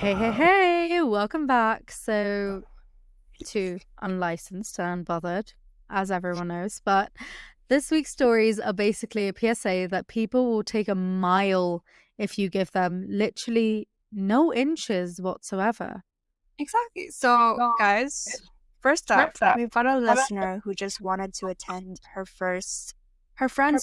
Hey, welcome back. To Unlicensed and Unbothered, as everyone knows. But this week's stories are basically a PSA that people will take a mile if you give them literally no inches whatsoever. Exactly. So, guys, first up, we've got a listener who just wanted to attend her friend's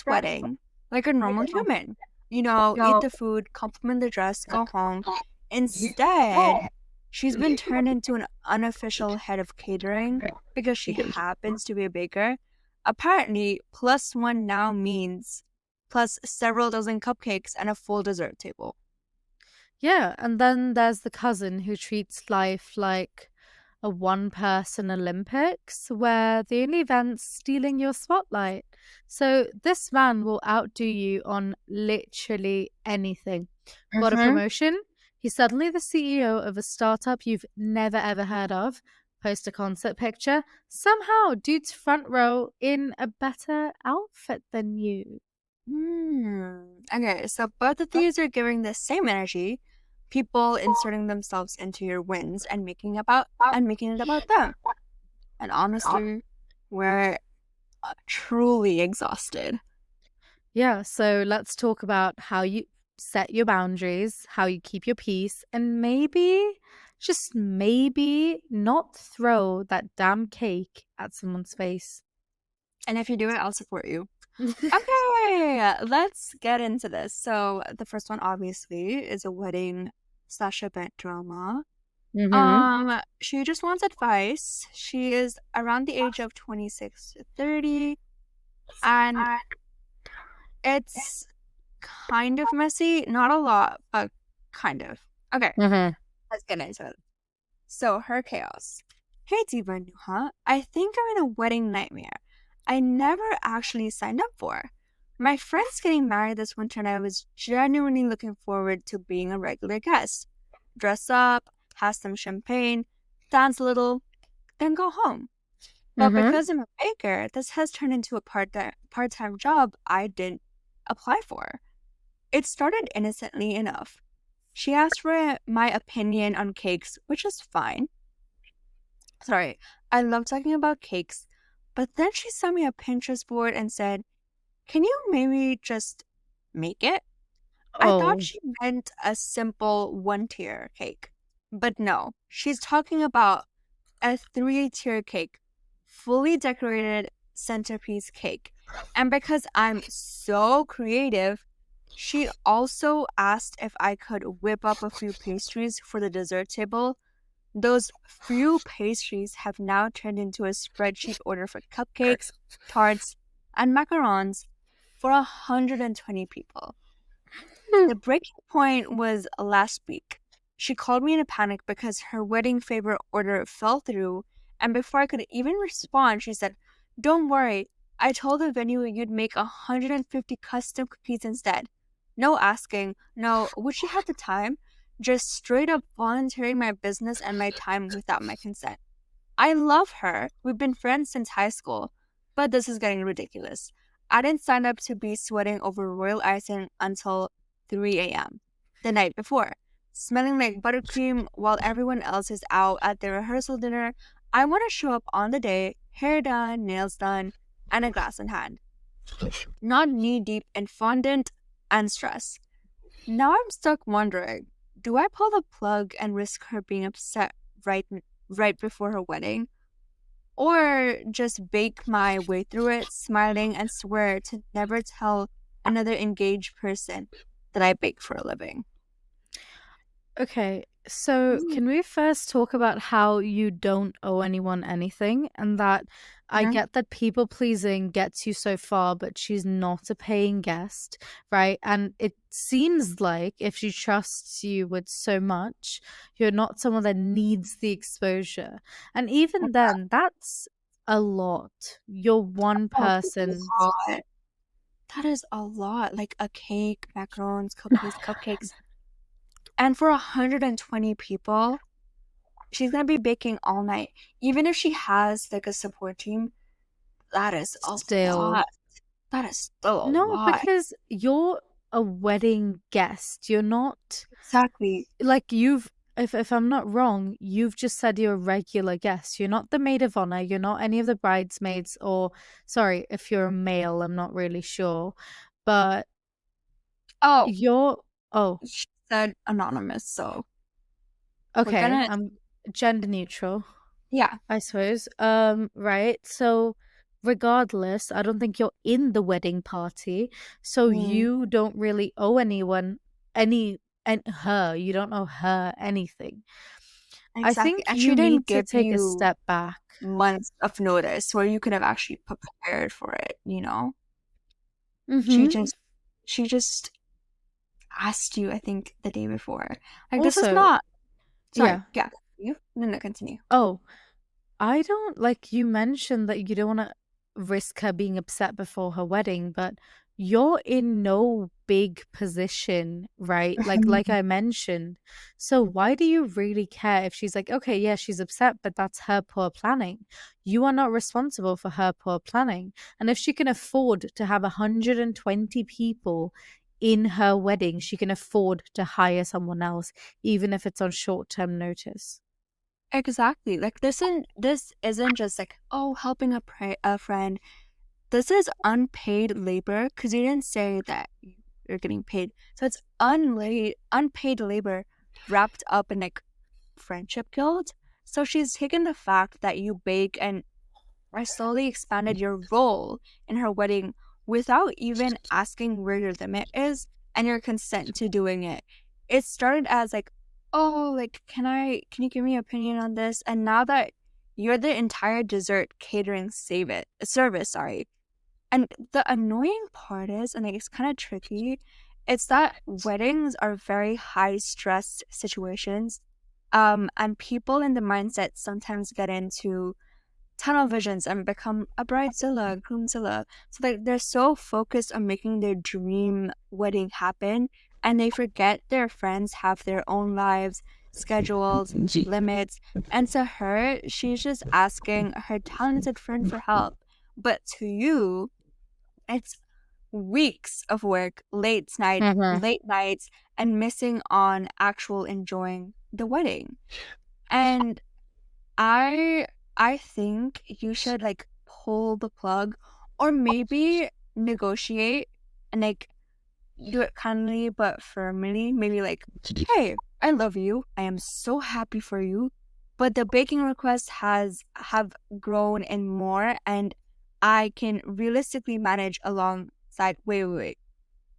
wedding like a normal human. Eat the food, compliment the dress, go home. Instead, she's been turned into an unofficial head of catering because she happens to be a baker. Apparently, +1 now means plus several dozen cupcakes and a full dessert table. Yeah, and then there's the cousin who treats life like a one-person Olympics where the only event's stealing your spotlight. So this man will outdo you on literally anything. Got a promotion? He's suddenly the CEO of a startup you've never ever heard of. Post a concert picture. Somehow, dude's front row in a better outfit than you. Okay, so both of these are giving the same energy, people inserting themselves into your wins and making it about them. And honestly, we're truly exhausted. Yeah, so let's talk about how you set your boundaries, how you keep your peace, and maybe, just maybe, not throw that damn cake at someone's face. And if you do it, I'll support you. Okay, let's get into this. So the first one obviously is a wedding/event drama. She just wants advice. She is around the age of 26 to 30, and it's kind of messy. Not a lot, but kind of. Okay, let's get into it. So, her chaos. Hey, Diva and Nuha. I think I'm in a wedding nightmare I never actually signed up for. My friend's getting married this winter, and I was genuinely looking forward to being a regular guest. Dress up, have some champagne, dance a little, then go home. But because I'm a baker, this has turned into a part-time job I didn't apply for. It started innocently enough. She asked for my opinion on cakes, which is fine. Sorry, I love talking about cakes, but then she sent me a Pinterest board and said, "Can you maybe just make it?" I thought she meant a simple one-tier cake. But no, she's talking about a 3-tier cake, fully decorated centerpiece cake. And because I'm so creative, she also asked if I could whip up a few pastries for the dessert table. Those few pastries have now turned into a spreadsheet order for cupcakes, tarts, and macarons for 120 people. The breaking point was last week. She called me in a panic because her wedding favor order fell through, and before I could even respond, she said, "Don't worry, I told the venue you'd make 150 custom cookies instead." No asking, no, would she have the time? Just straight up volunteering my business and my time without my consent. I love her. We've been friends since high school, but this is getting ridiculous. I didn't sign up to be sweating over royal icing until 3 a.m. the night before, smelling like buttercream while everyone else is out at their rehearsal dinner. I want to show up on the day, hair done, nails done, and a glass in hand. Not knee-deep in fondant and stress. Now I'm stuck wondering, do I pull the plug and risk her being upset right before her wedding? Or just bake my way through it, smiling and swear to never tell another engaged person that I bake for a living? Okay, so can we first talk about how you don't owe anyone anything, and that I get that people pleasing gets you so far, but she's not a paying guest, right? And it seems like if she trusts you with so much, you're not someone that needs the exposure. And even then, that's a lot. You're one person. That is a lot. Like a cake, macarons, cupcakes. And for 120 people, she's going to be baking all night. Even if she has like a support team, that is a lot. That is still a No, lot. because you're a wedding guest. You're not Exactly. like you've if I'm not wrong, you've just said you're a regular guest. You're not the maid of honor. You're not any of the bridesmaids, or sorry, if you're a male, I'm not really sure. But Oh, you're oh, she said anonymous, so we're okay. gonna, I'm gender neutral, yeah. I suppose. Right. So regardless, I don't think you're in the wedding party, so Mm, you don't really owe anyone any and her. You don't owe her anything. I exactly. think And you she need didn't to give take a you step back. months of notice where you could have actually prepared for it, you know? She Mm-hmm. just she just asked you, I think, the day before. Like this is Also, not sorry, yeah. yeah, continue. No, no, continue. Oh, I don't like you mentioned that you don't want to risk her being upset before her wedding, but you're in no big position, right? Like I mentioned. So why do you really care if she's like, okay, yeah, she's upset, but that's her poor planning. You are not responsible for her poor planning. And if she can afford to have 120 people in her wedding, she can afford to hire someone else, even if it's on short-term notice. Exactly. Like this isn't just like, oh, helping a friend. This is unpaid labor because you didn't say that you're getting paid. So it's unpaid labor wrapped up in like friendship guilt. So she's taken the fact that you bake and I slowly expanded your role in her wedding without even asking where your limit is and your consent to doing it. It started as like, oh, like can you give me an opinion on this? And now that you're the entire dessert catering service, sorry. And the annoying part is, and like, it's kind of tricky, it's that weddings are very high stress situations. And people in the mindset sometimes get into tunnel visions and become a bridezilla, a groomzilla. So like they're so focused on making their dream wedding happen and they forget their friends have their own lives, schedules, limits. And to her, she's just asking her talented friend for help. But to you, it's weeks of work, Mm-hmm. late nights, and missing on actual enjoying the wedding. And I I think you should like pull the plug or maybe negotiate and like do it kindly but firmly. Maybe like, hey, I love you. I am so happy for you. But the baking request have grown in more and I can realistically manage wait.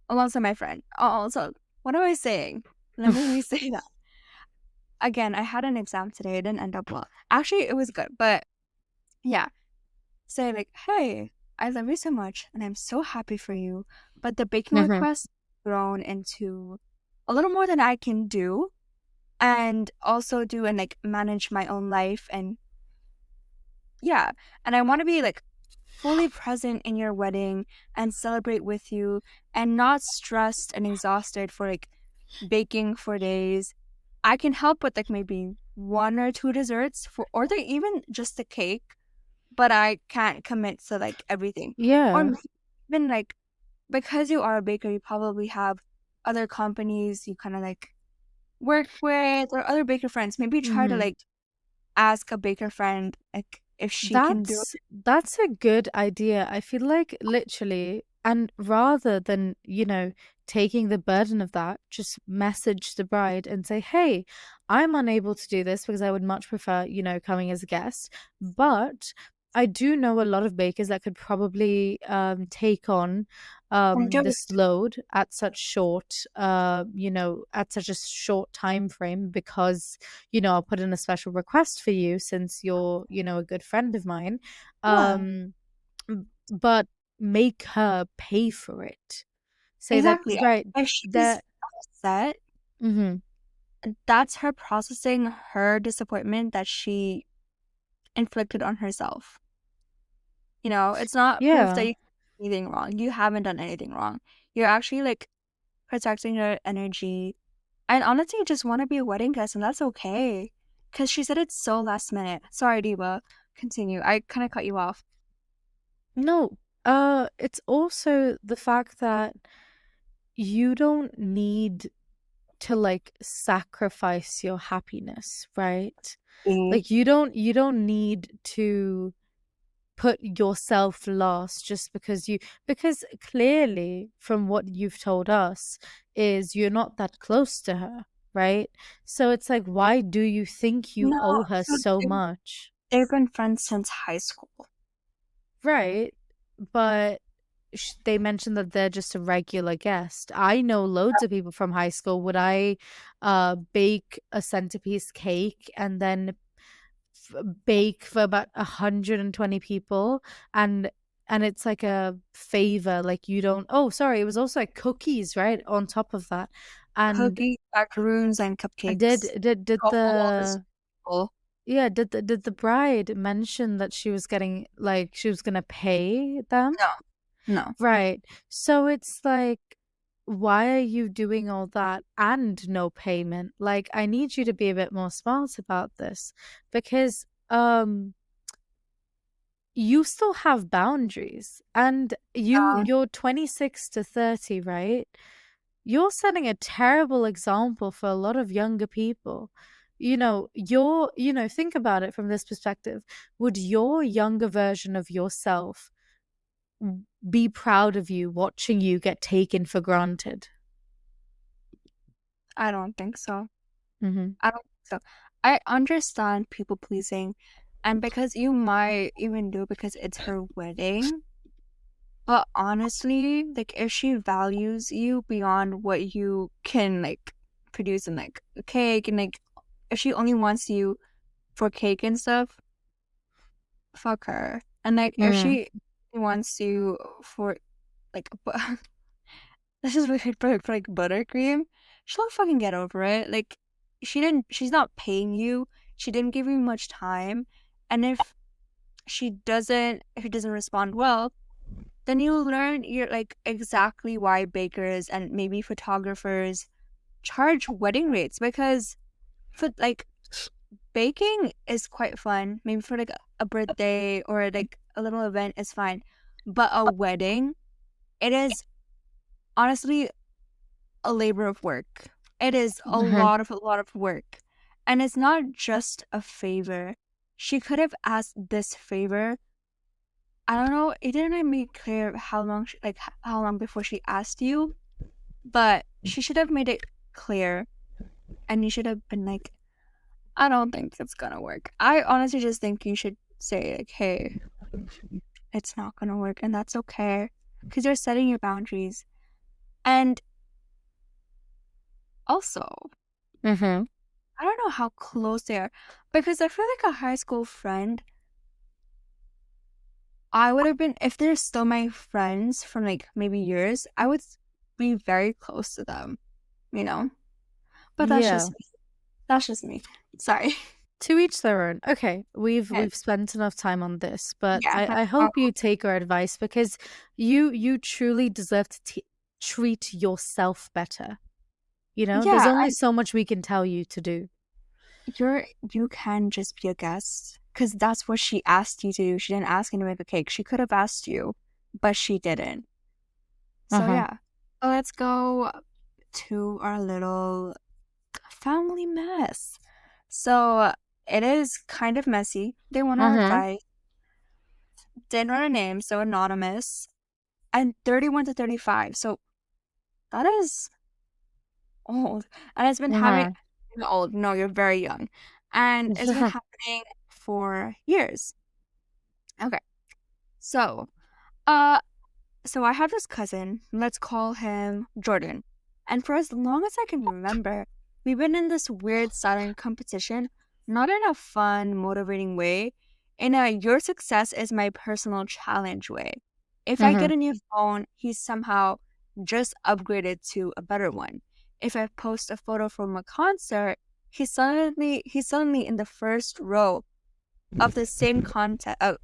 Alongside my friend. Also, what am I saying? Let me re-say that. Again, I had an exam today. It didn't end up well. Actually, it was good, but yeah, say like, "Hey, I love you so much, and I'm so happy for you." But the baking Mm-hmm. request grown into a little more than I can do, and also do and like manage my own life, and yeah, and I want to be like fully present in your wedding and celebrate with you, and not stressed and exhausted for like baking for days. I can help with like maybe one or two desserts for, or like even just the cake but I can't commit to like everything. Or Yeah. maybe even like because you are a baker, you probably have other companies you kind of like work with or other baker friends. Maybe try to Mm-hmm. like ask a baker friend like if she can do it. That's a good idea. I feel like literally, and rather than, taking the burden of that, just message the bride and say, "Hey, I'm unable to do this because I would much prefer, coming as a guest, but I do know a lot of bakers that could probably take on And do it. this load at such at such a short time frame because I'll put in a special request for you since you're, a good friend of mine. Yeah, Um, but make her pay for it. Say that, exactly. right, If she's that, upset, mm-hmm. that's her processing her disappointment that she inflicted on herself. You know, it's not proof that Yeah. you did anything wrong. You haven't done anything wrong. You're actually like protecting your energy. I honestly just want to be a wedding guest, and that's okay. Because she said it's so last minute. Sorry, Diva. Continue. I kind of cut you off. No, it's also the fact that you don't need to like sacrifice your happiness, right? Mm. Like you don't need to put yourself last just because clearly from what you've told us is you're not that close to her, right? So it's like, why do you think you No, owe her so so much? they've been friends since high school. Right, but they mentioned that they're just a regular guest. I know loads of people from high school. Would I bake a centerpiece cake and then bake for about 120 people, and it's like a favor, like you don't, oh sorry, it was also like cookies right on top of that. And Cookie, macaroons, and did cupcakes. did Couple of us the people. yeah, did the bride mention that she was getting, like, she was gonna pay them? No, no. Right. So it's like, why are you doing all that and no payment? Like, I need you to be a bit more smart about this because you still have boundaries, and you're 26 to 30, right? You're setting a terrible example for a lot of younger people. Think about it from this perspective. Would your younger version of yourself be proud of you watching you get taken for granted? I don't think so. Mm-hmm. I don't think so. I understand people pleasing, and because you might even do it because it's her wedding. But honestly, like if she values you beyond what you can like produce in like a cake, and like if she only wants you for cake and stuff, fuck her. And like if Mm. she wants you for like this is weird for like buttercream, she'll fucking get over it. Like she's not paying you. She didn't give you much time. And if he doesn't respond well, then you'll learn you're like exactly why bakers and maybe photographers charge wedding rates, because for like baking is quite fun. Maybe for like a birthday or like a little event is fine. But a wedding, it is honestly a labor of work. It is Mhm. a lot of work. And it's not just a favor. She could have asked this favor. I don't know, it didn't make clear how long how long before she asked you, but she should have made it clear, and you should have been like, I don't think it's gonna work. I honestly just think you should say like, hey, it's not gonna work, and that's okay, because you're setting your boundaries. And also, Mhm. I don't know how close they are, because I feel like a high school friend, I would have been, if they're still my friends from like maybe years, I would be very close to them, you know? But Yeah. that's just me. Sorry. To each their own. Okay, we've Yes. we've spent enough time on this, but Yeah. I hope you take our advice because you truly deserve to treat yourself better. There's Yeah, only so much we can tell you to do. you can just be a guest, because that's what she asked you to do. She didn't ask you to make a cake. She could have asked you, but she didn't. So Uh-huh. yeah. Let's go to our little family mess. So it is kind of messy. They want our Uh-huh. advice. Didn't write a name, so anonymous. And 31 to 35. So that is old. And it's been happening. Uh-huh. You're old. No, you're very young. And it's been happening for years. Okay. So, uh, so I have this cousin. Let's call him Jordan. And for as long as I can remember, we've been in this weird silent competition, not in a fun, motivating way, in a your success is my personal challenge way. If I Uh-huh. get a new phone, he's somehow just upgraded to a better one. If I post a photo from a concert, he's suddenly in the first row of the same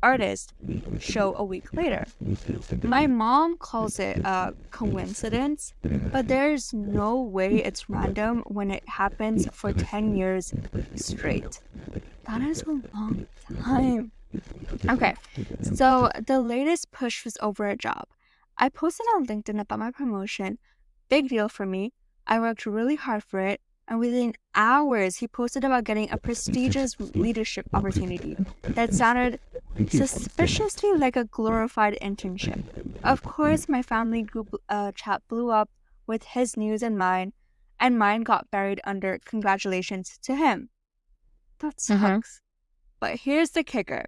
artist show a week later. My mom calls it a coincidence, but there's no way it's random when it happens for 10 years straight. That is a long time. Okay, so the latest push was over a job. I posted on LinkedIn about my promotion. Big deal for me. I worked really hard for it, and within hours, he posted about getting a prestigious leadership opportunity that sounded suspiciously like a glorified internship. Of course, my family group chat blew up with his news and mine got buried under congratulations to him. That sucks. But here's the kicker.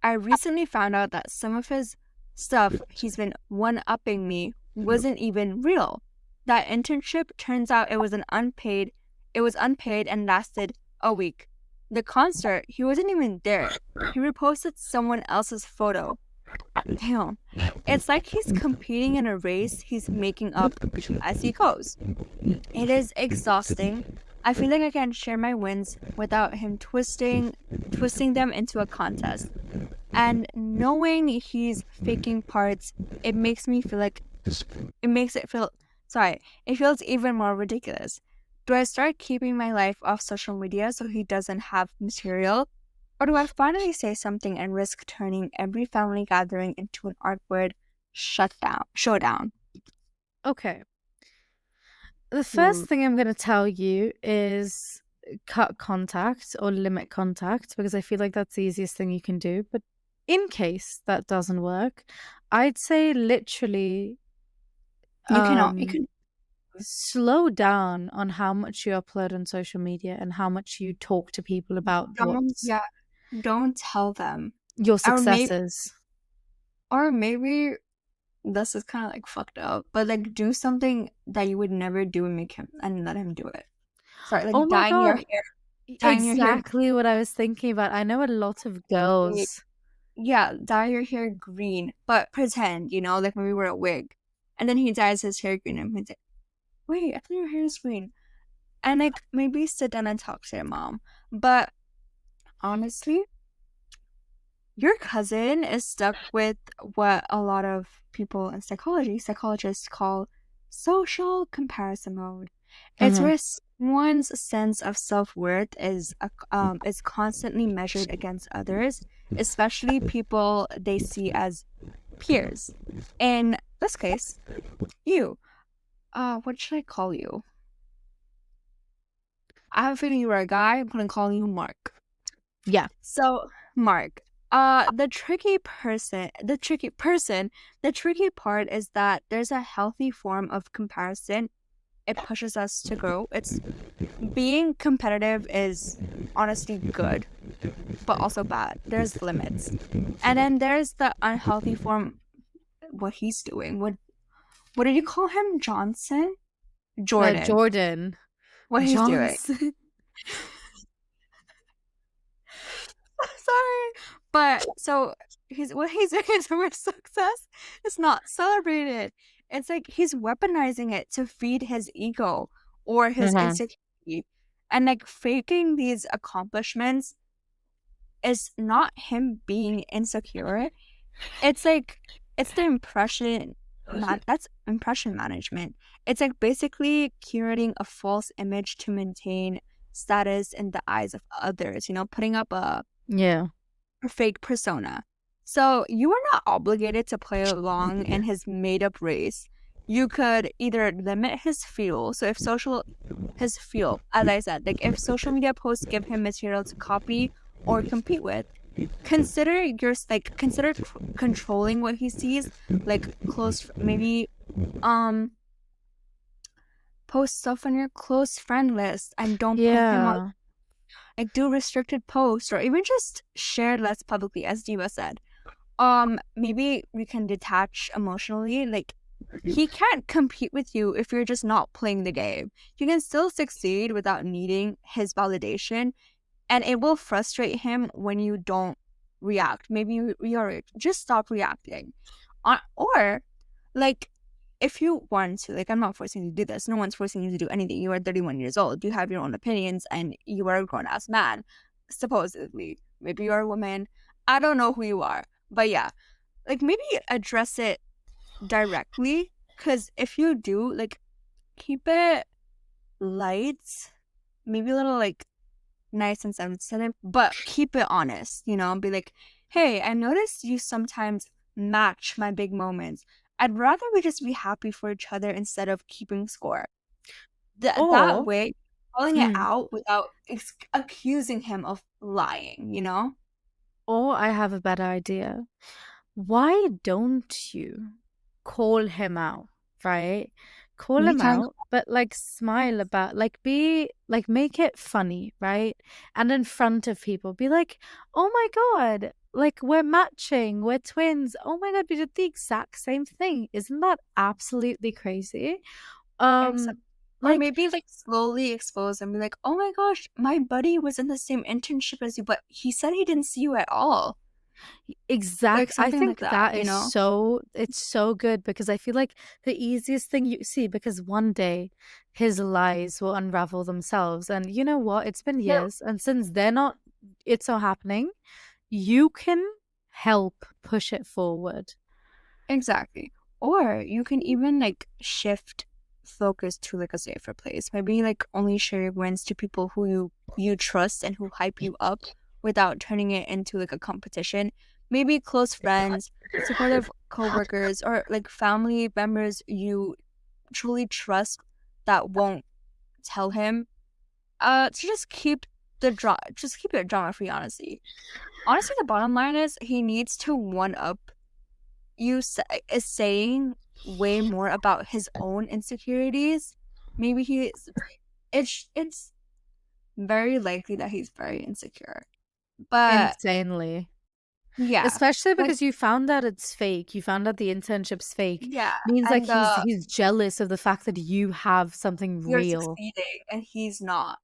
I recently found out that some of his stuff he's been one-upping me wasn't even real. That internship, turns out it was unpaid and lasted a week. The concert, he wasn't even there. He reposted someone else's photo. Damn. It's like he's competing in a race he's making up as he goes. It is exhausting. I feel like I can't share my wins without him twisting them into a contest. And knowing he's faking parts, it feels even more ridiculous. Do I start keeping my life off social media so he doesn't have material? Or do I finally say something and risk turning every family gathering into an awkward showdown? Okay. The first thing I'm going to tell you is cut contact or limit contact, because I feel like that's the easiest thing you can do. But in case that doesn't work, I'd say literally You can slow down on how much you upload on social media and how much you talk to people about don't tell them your successes. Or maybe this is kind of like fucked up, but like do something that you would never do and let him do it. Sorry, like dyeing your hair. Exactly what I was thinking about. I know a lot of girls. Yeah, dye your hair green, but pretend, like maybe wear a wig. And then he dyes his hair green and he's like, wait, I thought your hair is green. And like maybe sit down and talk to your mom. But honestly, your cousin is stuck with what a lot of people in psychologists call social comparison mode. It's where one's sense of self-worth is constantly measured against others, especially people they see as peers. In this case, you. What should I call you? I have a feeling you are a guy. I'm gonna call you Mark. Yeah. So, Mark, the tricky part is that there's a healthy form of comparison. It pushes us to grow. It's being competitive is honestly good, but also bad. There's limits. And then there's the unhealthy form, what he's doing. What did you call him? Jordan. What he's doing. Sorry. But so what he's doing is where success is not celebrated. It's like he's weaponizing it to feed his ego or his insecurity. And like faking these accomplishments is not him being insecure. It's like it's the impression that's impression management. It's like basically curating a false image to maintain status in the eyes of others, putting up a fake persona. So you are not obligated to play along in his made-up race. You could either limit his fuel. So if as I said, like if social media posts give him material to copy or compete with, consider controlling what he sees, like post stuff on your close friend list and don't put him on. Like do restricted posts or even just share less publicly, as Diva said. Maybe we can detach emotionally. Like he can't compete with you if you're just not playing the game. You can still succeed without needing his validation, and it will frustrate him when you don't react. Maybe you just stop reacting. Or like if you want to, like I'm not forcing you to do this. No one's forcing you to do anything. You are 31 years old. You have your own opinions and you are a grown-ass man, supposedly. Maybe you're a woman. I don't know who you are. But yeah, like maybe address it directly, because if you do, like keep it light, maybe a little like nice and sensitive, but keep it honest, be like, hey, I noticed you sometimes match my big moments. I'd rather we just be happy for each other instead of keeping score. That Or, way, calling it hmm, out without accusing him of lying, you know? or I have a better idea. Why don't you call him out, right? Call We him can't. out, but like smile about, like be like make it funny, right? And in front of people, be like, "Oh my God, like we're matching, we're twins. Oh my God, we did the exact same thing. Isn't that absolutely crazy?" Exactly. Um, Or like maybe like slowly expose and be like, oh my gosh, my buddy was in the same internship as you, but he said he didn't see you at all. Like I something like think that, that you is know? it's so good because I feel like the easiest thing you see because one day his lies will unravel themselves. And you know what? It's been No, years, and since they're not it's not happening, you can help push it forward. exactly. Or you can even like shift focus to like a safer place. Maybe like only share your wins to people who you trust and who hype you up without turning it into like a competition. Maybe close friends, supportive coworkers, or like family members you truly trust that won't tell him. To just keep just keep it drama free. Honestly, the bottom line is he needs to one up you. Is saying way more about his own insecurities. Maybe it's very likely that he's very insecure. But Insanely. yeah, Especially like because you found out it's fake. You found out the internship's fake. yeah, Means like and he's jealous of the fact that you have something you're real. succeeding and he's not.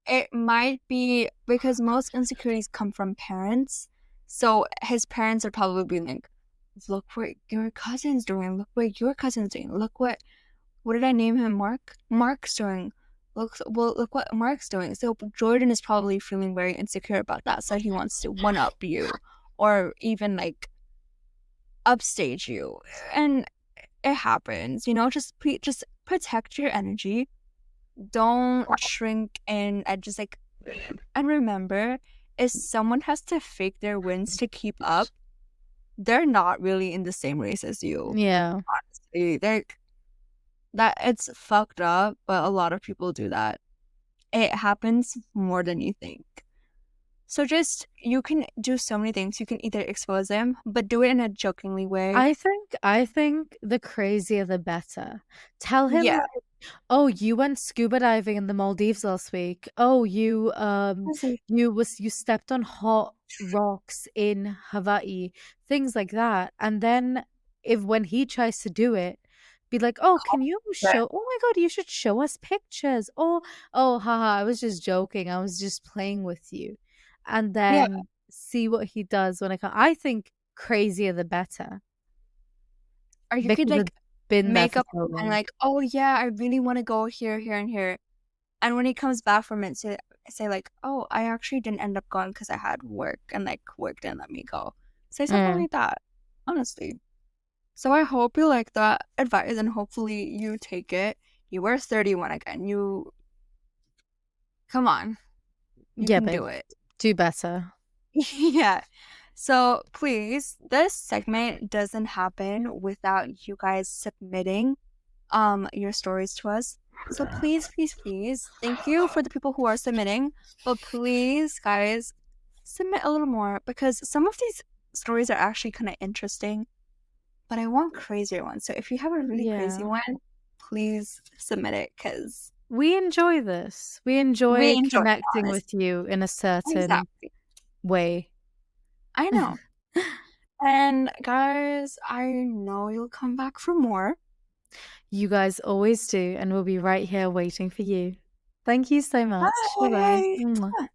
It might be because most insecurities come from parents. So his parents are probably being like, look what your cousin's doing. Look what your cousin's doing. Look what did I name him? Mark? Mark's doing. Look what Mark's doing. So Jordan is probably feeling very insecure about that. So he wants to one up you or even like upstage you. And it happens, you know, just protect your energy. Don't shrink in and just like and remember, if someone has to fake their wins to keep up, they're not really in the same race as you. Yeah. Honestly, they're that it's fucked up, but a lot of people do that. It happens more than you think. So just you can do so many things. You can either expose them, but do it in a jokingly way. I think the crazier the better. Tell him Yeah. like, oh, you went scuba diving in the Maldives last week. Oh, you stepped on hot rocks in Hawaii. Things like that. And then if when he tries to do it, be like, oh, can you show oh my God, you should show us pictures. Oh, haha, I was just joking. I was just playing with you. And Yeah. then see what he does when it comes. I think crazier the better Or you could because like it's been there make for up so and long. like, oh yeah, I really want to go here, here, and here. And when he comes back from it, say like, oh, I actually didn't end up going because I had work and like work didn't let me go. Say something Mm. like that. Honestly. So I hope you like that advice and hopefully you take it. You were 31 again. You come on. You Yeah, can babe. do it. Do better. Yeah. So please, this segment doesn't happen without you guys submitting your stories to us. So please, please, please, thank you for the people who are submitting. But please, guys, submit a little more because some of these stories are actually kind of interesting. But I want crazier ones. So if you have a really crazy Yeah. one, please submit it because We enjoy this. We we enjoy enjoy it, connecting honestly. with you in a certain Exactly. way. I know. And guys, I know you'll come back for more. You guys always do, and we'll be right here waiting for you. Thank you so much. Bye Bye. bye.